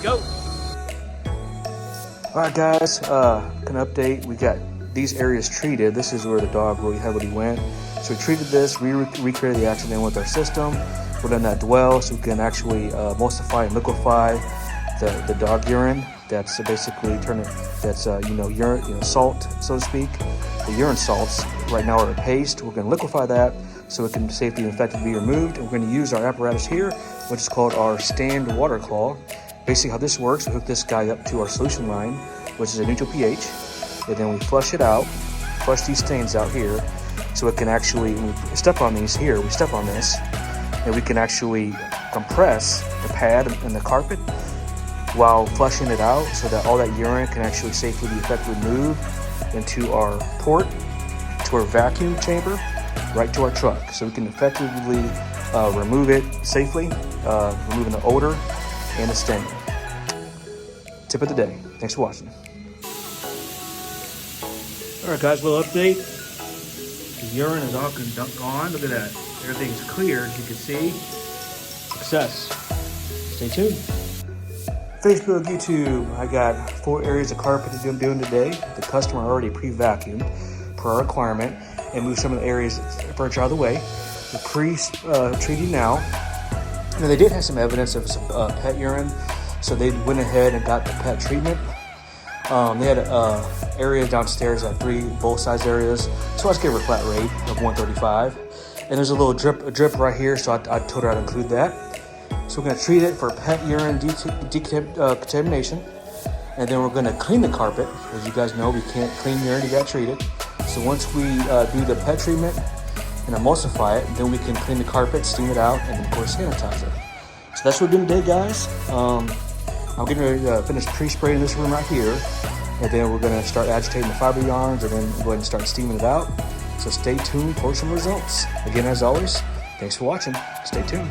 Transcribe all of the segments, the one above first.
go. All right, guys, can update. We got these areas treated. This is where the dog really heavily went. So we treated this, we recreated the accident with our system. We're letting that dwell so we can actually emulsify and liquefy the dog urine. That's basically urine, salt, so to speak. The urine salts right now are a paste. We're going to liquefy that so it can safely and effectively be removed. And we're going to use our apparatus here, which is called our stand water claw. Basically how this works, we hook this guy up to our solution line, which is a neutral pH, and then we flush it out, flush these stains out here, so it can actually, when we step on these here, we step on this, and we can actually compress the pad and the carpet while flushing it out so that all that urine can actually safely be effectively moved into our port, to our vacuum chamber, right to our truck. So we can effectively remove it safely, removing the odor and the stain. Tip of the day. Thanks for watching. All right, guys, little update. The urine is all gone. Look at that. Everything's clear, as you can see. Success. Stay tuned. Facebook, YouTube, I got 4 areas of carpet that I'm doing today. The customer already pre-vacuumed per our requirement and moved some of the areas furniture out of the way. We're pre-treating now. Now, they did have some evidence of some pet urine, so they went ahead and got the pet treatment. They had an area downstairs at both size areas, so I just gave her a flat rate of $135. And there's a little drip right here, so I told her I'd include that. So we're going to treat it for pet urine decontamination, and then we're going to clean the carpet. As you guys know, we can't clean urine, you got to treat it. So once we do the pet treatment and emulsify it, then we can clean the carpet, steam it out, and then of course sanitize it. So that's what we're doing today, guys. I'm getting ready to finish pre-spraying this room right here, and then we're going to start agitating the fiber yarns and then go ahead and start steaming it out. So stay tuned for some results. Again, as always, thanks for watching. Stay tuned.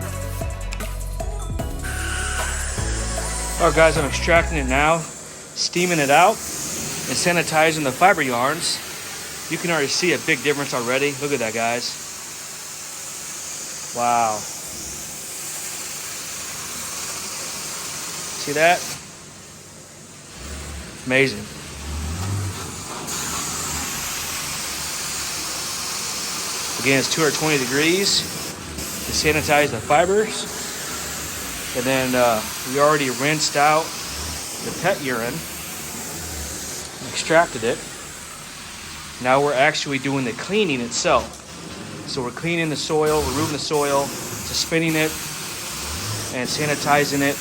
All right, guys, I'm extracting it now, steaming it out, and sanitizing the fiber yarns. You can already see a big difference already. Look at that, guys. Wow. See that? Amazing. Again, it's 220 degrees to sanitize the fibers. And then we already rinsed out the pet urine, extracted it. Now we're actually doing the cleaning itself. So we're cleaning the soil, removing the soil, suspending it, and sanitizing it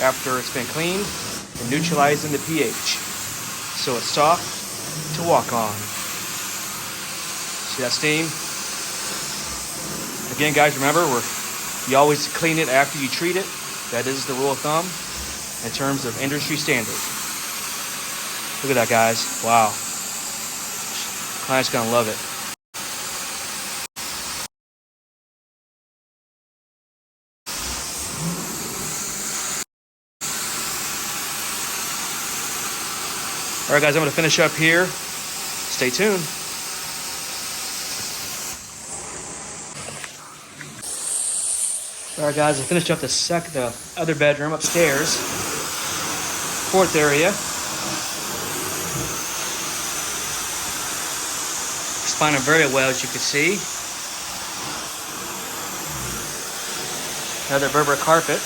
after it's been cleaned, and neutralizing the pH. So it's soft to walk on. See that steam? Again, guys, remember, you always clean it after you treat it. That is the rule of thumb in terms of industry standard. Look at that, guys. Wow. Client's gonna love it. All right, guys, I'm gonna finish up here. Stay tuned. All right, guys, I finished up the other bedroom upstairs, 4th area. Responding very well, as you can see. Another Berber carpet.